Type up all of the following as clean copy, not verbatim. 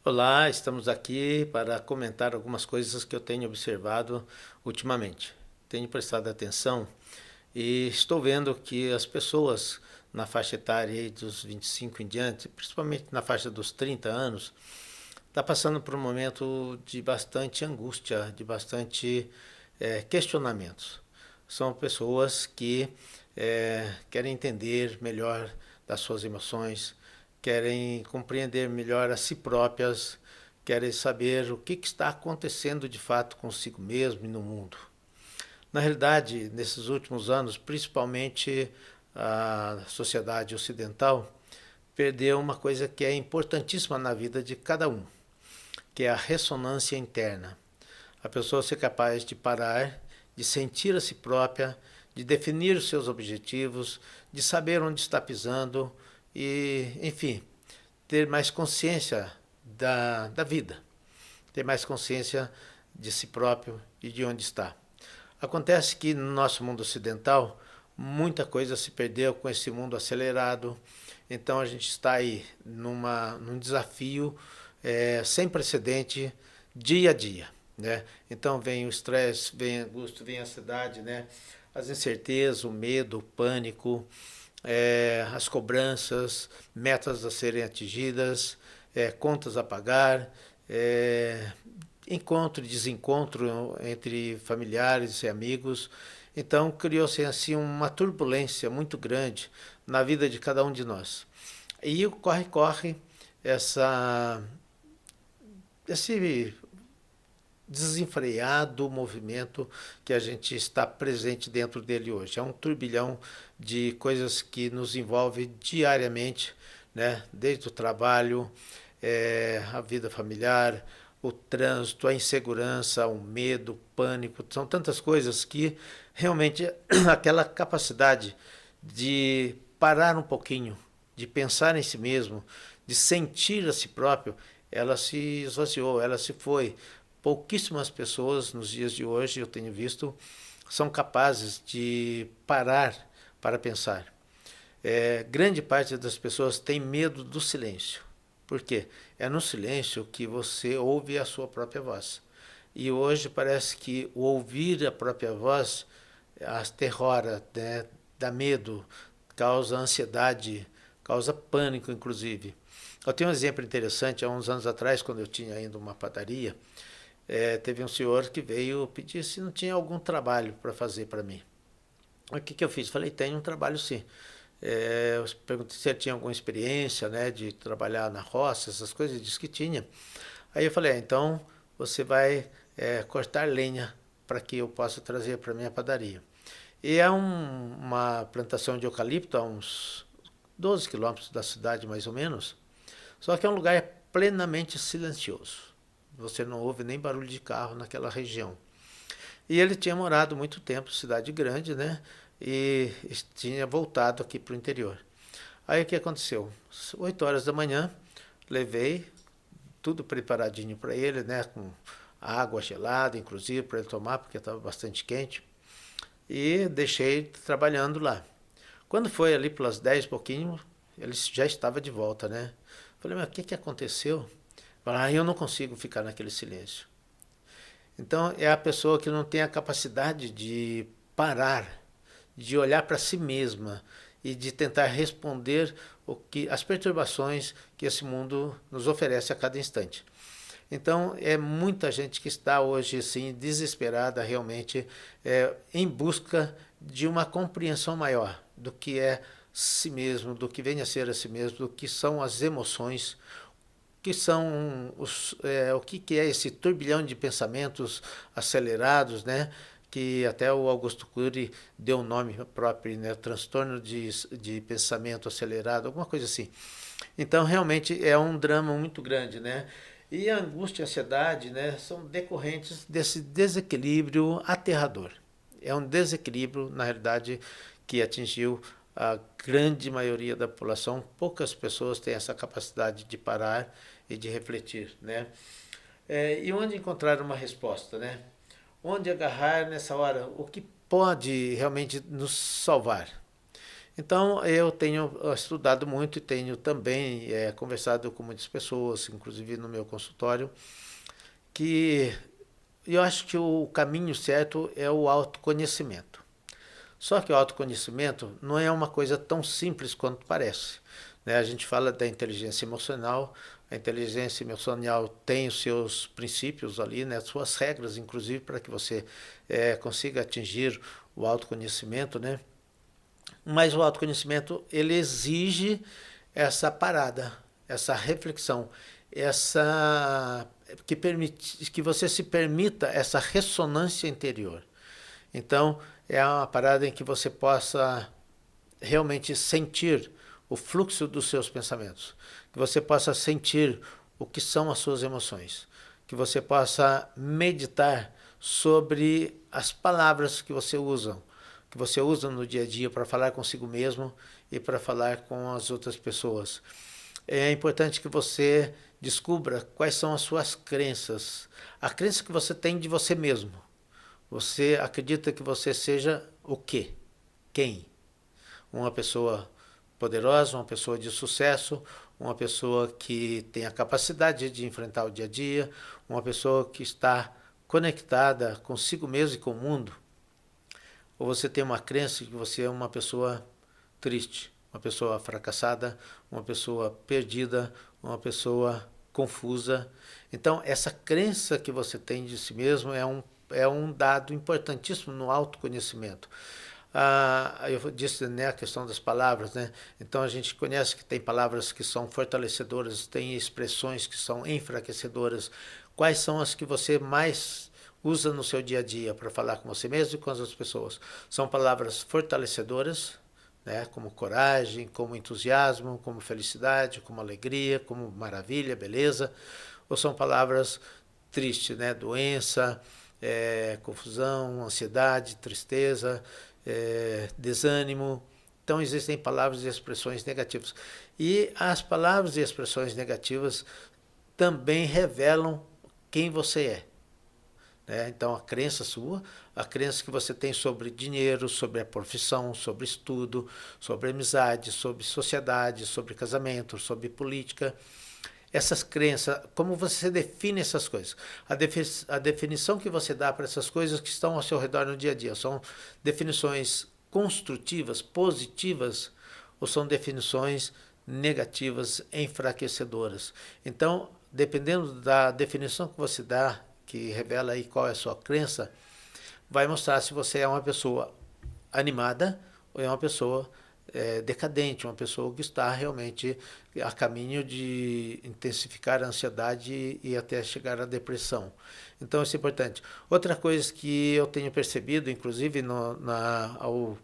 Olá, estamos aqui para comentar algumas coisas que eu tenho observado ultimamente. Tenho prestado atenção e estou vendo que as pessoas na faixa etária aí dos 25 em diante, principalmente na faixa dos 30 anos, está passando por um momento de bastante angústia, de bastante questionamentos. São pessoas que querem entender melhor das suas emoções, querem compreender melhor a si próprias, querem saber o que está acontecendo de fato consigo mesmo e no mundo. Na realidade, nesses últimos anos, principalmente a sociedade ocidental perdeu uma coisa que é importantíssima na vida de cada um, que é a ressonância interna. A pessoa ser capaz de parar, de sentir a si própria, de definir os seus objetivos, de saber onde está pisando e, enfim, ter mais consciência da vida, ter mais consciência de si próprio e de onde está. Acontece que no nosso mundo ocidental, muita coisa se perdeu com esse mundo acelerado, então a gente está aí num desafio sem precedente dia a dia. Né? Então vem o estresse, vem a angústia, vem a ansiedade, né? As incertezas, o medo, o pânico, as cobranças, metas a serem atingidas, contas a pagar, encontro e desencontro entre familiares e amigos. Então criou-se assim uma turbulência muito grande na vida de cada um de nós. E o corre-corre, essa, esse desenfreado movimento que a gente está presente dentro dele hoje. É um turbilhão de coisas que nos envolve diariamente, né? Desde o trabalho, a vida familiar, o trânsito, a insegurança, o medo, o pânico, são tantas coisas que realmente aquela capacidade de parar um pouquinho, de pensar em si mesmo, de sentir a si próprio, ela se esvaziou, ela se foi. Pouquíssimas pessoas nos dias de hoje, eu tenho visto, são capazes de parar para pensar. Grande parte das pessoas tem medo do silêncio. Por quê? É no silêncio que você ouve a sua própria voz. E hoje parece que o ouvir a própria voz aterrora, né? Dá medo, causa ansiedade, causa pânico, inclusive. Eu tenho um exemplo interessante. Há uns anos atrás, quando eu tinha ainda uma padaria, teve um senhor que veio pedir se não tinha algum trabalho para fazer para mim. O que eu fiz? Falei, tem um trabalho sim. Eu perguntei se ele tinha alguma experiência, né, de trabalhar na roça, essas coisas, ele disse que tinha. Aí eu falei, então você vai cortar lenha para que eu possa trazer para minha padaria. E é uma plantação de eucalipto a uns 12 quilômetros da cidade, mais ou menos. Só que é um lugar plenamente silencioso. Você não ouve nem barulho de carro naquela região. E ele tinha morado muito tempo, cidade grande, né? E tinha voltado aqui para o interior. Aí o que aconteceu? 8 horas da manhã, levei tudo preparadinho para ele, né? Com água gelada, inclusive, para ele tomar, porque estava bastante quente. E deixei trabalhando lá. Quando foi ali pelas 10 e pouquinho, ele já estava de volta, né? Falei, mas o que aconteceu? Falei, eu não consigo ficar naquele silêncio. Então é a pessoa que não tem a capacidade de parar, de olhar para si mesma e de tentar responder as perturbações que esse mundo nos oferece a cada instante. Então é muita gente que está hoje assim desesperada realmente em busca de uma compreensão maior do que é si mesmo, do que vem a ser a si mesmo, do que são as emoções, que são o que é esse turbilhão de pensamentos acelerados, né? Que até o Augusto Cury deu um nome próprio, né? Transtorno de pensamento acelerado, alguma coisa assim. Então, realmente é um drama muito grande, né? E a angústia e a ansiedade, né, são decorrentes desse desequilíbrio aterrador. É um desequilíbrio, na realidade, que atingiu a grande maioria da população. Poucas pessoas têm essa capacidade de parar e de refletir, né? E onde encontrar uma resposta, né? Onde agarrar nessa hora o que pode realmente nos salvar? Então, eu tenho estudado muito e tenho também conversado com muitas pessoas, inclusive no meu consultório, que eu acho que o caminho certo é o autoconhecimento. Só que o autoconhecimento não é uma coisa tão simples quanto parece. Né? A gente fala da inteligência emocional, a inteligência emocional tem os seus princípios ali, né? Suas regras, inclusive, para que você consiga atingir o autoconhecimento, né? Mas o autoconhecimento, ele exige essa parada, essa reflexão, essa que você se permita essa ressonância interior. Então, é uma parada em que você possa realmente sentir o fluxo dos seus pensamentos, que você possa sentir o que são as suas emoções, que você possa meditar sobre as palavras que você usa no dia a dia para falar consigo mesmo e para falar com as outras pessoas. É importante que você descubra quais são as suas crenças, a crença que você tem de você mesmo. Você acredita que você seja o quê? Quem? Uma pessoa poderosa, uma pessoa de sucesso, uma pessoa que tem a capacidade de enfrentar o dia a dia, uma pessoa que está conectada consigo mesmo e com o mundo. Ou você tem uma crença de que você é uma pessoa triste, uma pessoa fracassada, uma pessoa perdida, uma pessoa confusa. Então, essa crença que você tem de si mesmo é um dado importantíssimo no autoconhecimento. Eu disse, né, a questão das palavras, né? Então a gente conhece que tem palavras que são fortalecedoras, tem expressões que são enfraquecedoras. Quais são as que você mais usa no seu dia a dia para falar com você mesmo e com as outras pessoas? São palavras fortalecedoras, né, como coragem, como entusiasmo, como felicidade, como alegria, como maravilha, beleza? Ou são palavras tristes, né, doença, confusão, ansiedade, tristeza, desânimo? Então existem palavras e expressões negativas. E as palavras e expressões negativas também revelam quem você é. Né? Então, a crença sua, a crença que você tem sobre dinheiro, sobre a profissão, sobre estudo, sobre amizade, sobre sociedade, sobre casamento, sobre política. Essas crenças, como você define essas coisas? A definição que você dá para essas coisas que estão ao seu redor no dia a dia são definições construtivas, positivas, ou são definições negativas, enfraquecedoras? Então, dependendo da definição que você dá, que revela aí qual é a sua crença, vai mostrar se você é uma pessoa animada ou é uma pessoa decadente, uma pessoa que está realmente a caminho de intensificar a ansiedade e até chegar à depressão. Então isso é importante. Outra coisa que eu tenho percebido, inclusive ao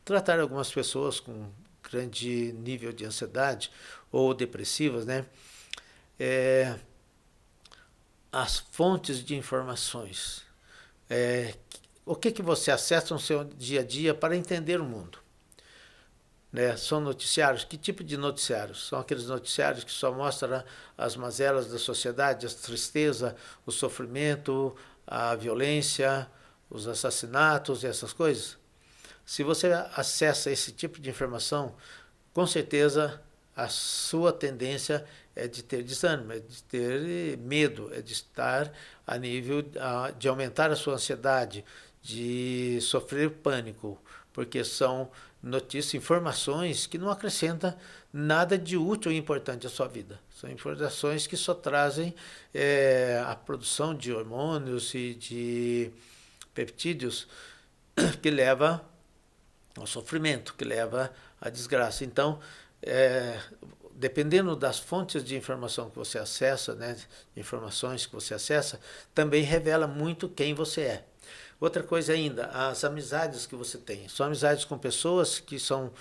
tratar algumas pessoas com grande nível de ansiedade ou depressivas, né, é, as fontes de informações. O que você acessa no seu dia a dia para entender o mundo? Né? São noticiários? Que tipo de noticiários? São aqueles noticiários que só mostram as mazelas da sociedade, a tristeza, o sofrimento, a violência, os assassinatos e essas coisas? Se você acessa esse tipo de informação, com certeza a sua tendência é de ter desânimo, é de ter medo, é de estar a nível de aumentar a sua ansiedade, de sofrer pânico, porque são notícias, informações que não acrescentam nada de útil e importante à sua vida. São informações que só trazem a produção de hormônios e de peptídeos que leva ao sofrimento, que leva à desgraça. Então, dependendo das fontes de informação que você acessa, né, informações que você acessa, também revela muito quem você é. Outra coisa ainda, as amizades que você tem. São amizades com pessoas que são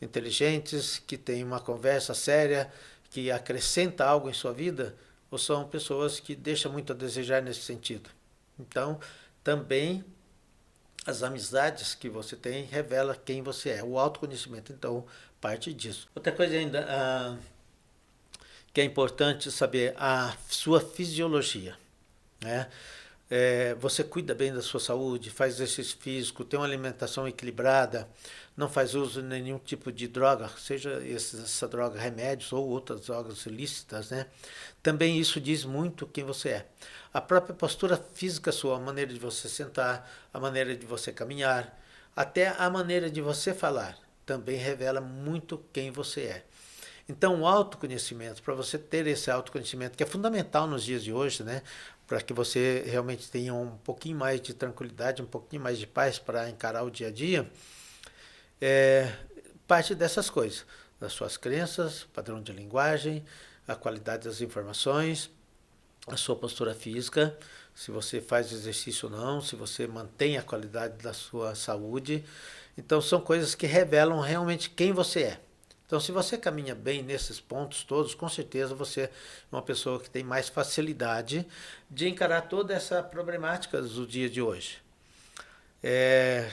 inteligentes, que têm uma conversa séria, que acrescenta algo em sua vida, ou são pessoas que deixam muito a desejar nesse sentido? Então, também as amizades que você tem revela quem você é. O autoconhecimento, então, parte disso. Outra coisa ainda que é importante saber, a sua fisiologia, né? Você cuida bem da sua saúde, faz exercício físico, tem uma alimentação equilibrada, não faz uso de nenhum tipo de droga, seja essa droga remédios ou outras drogas ilícitas, né? Também isso diz muito quem você é. A própria postura física sua, a maneira de você sentar, a maneira de você caminhar, até a maneira de você falar, também revela muito quem você é. Então, o autoconhecimento, para você ter esse autoconhecimento, que é fundamental nos dias de hoje, né? Para que você realmente tenha um pouquinho mais de tranquilidade, um pouquinho mais de paz para encarar o dia a dia, é parte dessas coisas, das suas crenças, padrão de linguagem, a qualidade das informações, a sua postura física, se você faz exercício ou não, se você mantém a qualidade da sua saúde. Então, são coisas que revelam realmente quem você é. Então, se você caminha bem nesses pontos todos, com certeza você é uma pessoa que tem mais facilidade de encarar toda essa problemática do dia de hoje. É,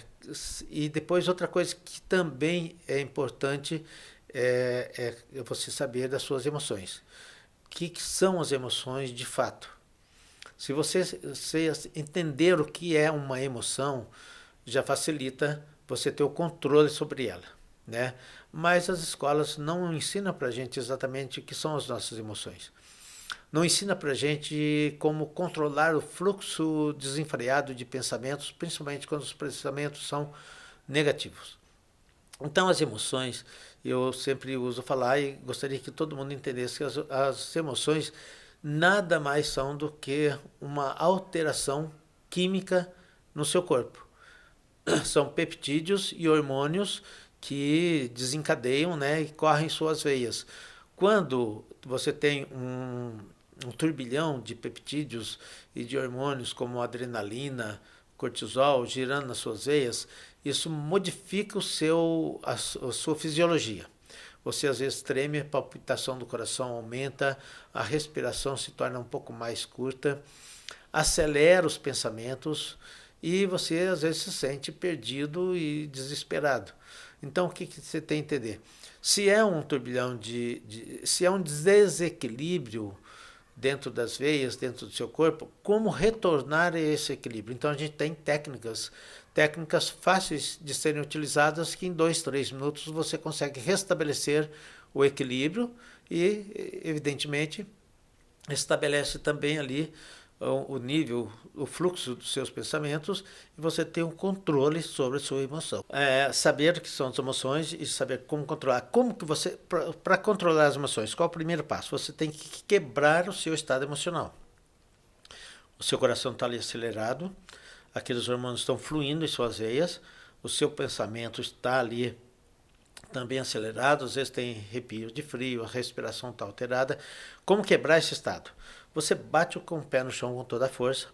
e depois outra coisa que também é importante é você saber das suas emoções. O que são as emoções de fato? Se você entender o que é uma emoção, já facilita você ter o controle sobre ela, né? Mas as escolas não ensinam para a gente exatamente o que são as nossas emoções. Não ensina para a gente como controlar o fluxo desenfreado de pensamentos, principalmente quando os pensamentos são negativos. Então, as emoções, eu sempre uso falar e gostaria que todo mundo entendesse que as emoções nada mais são do que uma alteração química no seu corpo. São peptídeos e hormônios que desencadeiam, né, e correm em suas veias. Quando você tem um turbilhão de peptídeos e de hormônios como adrenalina, cortisol girando nas suas veias, isso modifica a sua fisiologia. Você às vezes treme, a palpitação do coração aumenta, a respiração se torna um pouco mais curta, acelera os pensamentos e você às vezes se sente perdido e desesperado. Então o que você tem que entender? Se é um turbilhão se é um desequilíbrio dentro das veias, dentro do seu corpo, como retornar a esse equilíbrio? Então a gente tem técnicas fáceis de serem utilizadas que em 2, 3 minutos você consegue restabelecer o equilíbrio e, evidentemente, estabelece também ali o nível, o fluxo dos seus pensamentos e você tem um controle sobre a sua emoção. Saber o que são as emoções e saber como controlar. Como que você, para controlar as emoções, qual é o primeiro passo? Você tem que quebrar o seu estado emocional. O seu coração está ali acelerado, aqueles hormônios estão fluindo em suas veias, o seu pensamento está ali também acelerado, às vezes tem arrepio de frio, a respiração está alterada. Como quebrar esse estado? Você bate com o pé no chão com toda a força,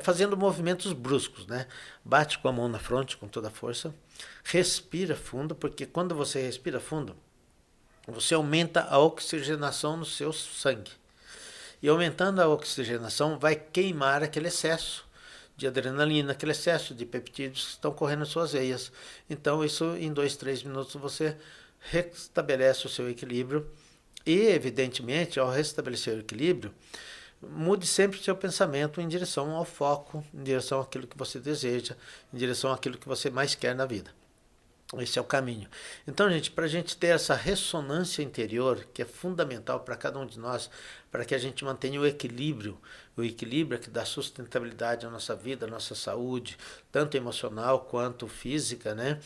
fazendo movimentos bruscos, né? Bate com a mão na fronte com toda a força, respira fundo, porque quando você respira fundo, você aumenta a oxigenação no seu sangue. E aumentando a oxigenação, vai queimar aquele excesso de adrenalina, aquele excesso de peptídeos que estão correndo nas suas veias. Então, isso em 2, 3 minutos você restabelece o seu equilíbrio e, evidentemente, ao restabelecer o equilíbrio, mude sempre o seu pensamento em direção ao foco, em direção àquilo que você deseja, em direção àquilo que você mais quer na vida. Esse é o caminho. Então, gente, para a gente ter essa ressonância interior, que é fundamental para cada um de nós, para que a gente mantenha o equilíbrio é que dá sustentabilidade à nossa vida, à nossa saúde, tanto emocional quanto física, né?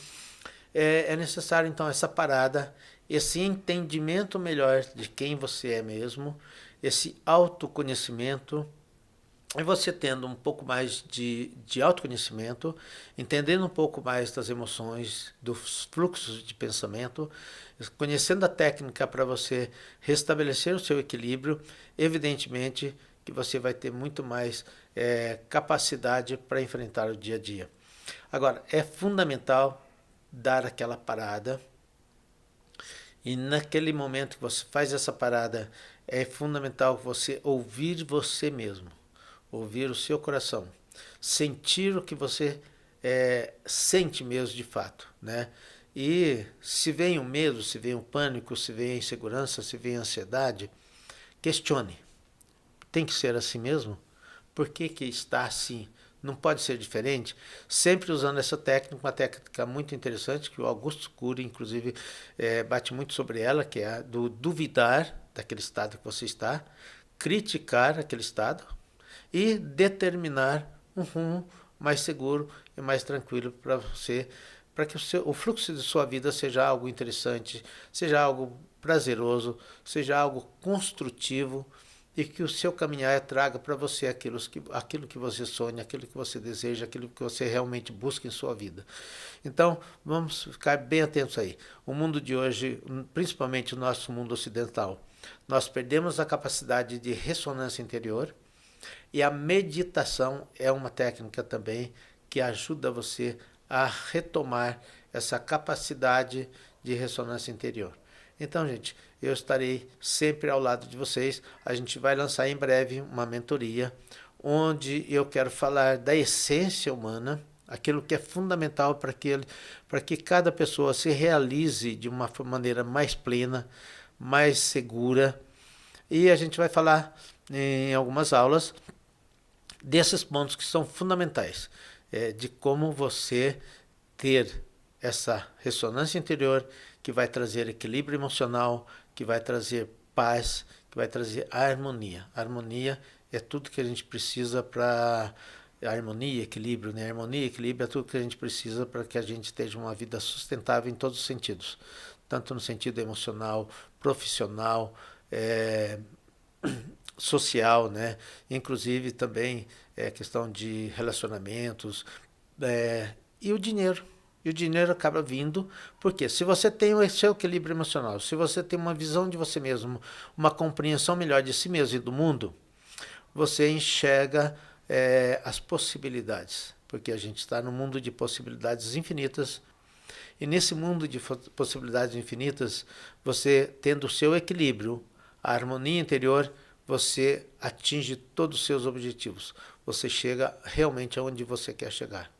É necessário, então, essa parada, esse entendimento melhor de quem você é mesmo, esse autoconhecimento. E você tendo um pouco mais de autoconhecimento, entendendo um pouco mais das emoções, dos fluxos de pensamento, conhecendo a técnica para você restabelecer o seu equilíbrio, evidentemente que você vai ter muito mais capacidade para enfrentar o dia a dia. Agora, é fundamental dar aquela parada, e naquele momento que você faz essa parada, é fundamental você ouvir você mesmo. Ouvir o seu coração, sentir o que você sente mesmo de fato, né? E se vem o medo, se vem o pânico, se vem a insegurança, se vem a ansiedade, questione. Tem que ser assim mesmo? por que que está assim? Não pode ser diferente, sempre usando essa técnica, uma técnica muito interessante, que o Augusto Cury, inclusive, bate muito sobre ela, que é a do duvidar daquele estado que você está, criticar aquele estado e determinar um rumo mais seguro e mais tranquilo para você, para que o fluxo de sua vida seja algo interessante, seja algo prazeroso, seja algo construtivo, e que o seu caminhar traga para você aquilo que você sonha, aquilo que você deseja, aquilo que você realmente busca em sua vida. Então, vamos ficar bem atentos aí. O mundo de hoje, principalmente o nosso mundo ocidental, nós perdemos a capacidade de ressonância interior, e a meditação é uma técnica também que ajuda você a retomar essa capacidade de ressonância interior. Então, gente, eu estarei sempre ao lado de vocês. A gente vai lançar em breve uma mentoria onde eu quero falar da essência humana, aquilo que é fundamental para que cada pessoa se realize de uma maneira mais plena, mais segura. E a gente vai falar em algumas aulas desses pontos que são fundamentais, de como você ter essa ressonância interior que vai trazer equilíbrio emocional, que vai trazer paz, que vai trazer harmonia. Harmonia é tudo que a gente precisa para harmonia, equilíbrio, né? Harmonia e equilíbrio é tudo que a gente precisa para que a gente tenha uma vida sustentável em todos os sentidos, tanto no sentido emocional, profissional, social, né? Inclusive também questão de relacionamentos, e o dinheiro. E o dinheiro acaba vindo, porque se você tem o seu equilíbrio emocional, se você tem uma visão de você mesmo, uma compreensão melhor de si mesmo e do mundo, você enxerga as possibilidades, porque a gente está num mundo de possibilidades infinitas, e nesse mundo de possibilidades infinitas, você tendo o seu equilíbrio, a harmonia interior, você atinge todos os seus objetivos, você chega realmente aonde você quer chegar.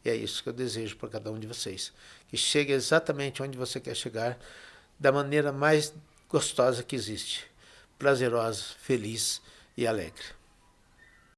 E é isso que eu desejo para cada um de vocês, que chegue exatamente onde você quer chegar, da maneira mais gostosa que existe, prazerosa, feliz e alegre.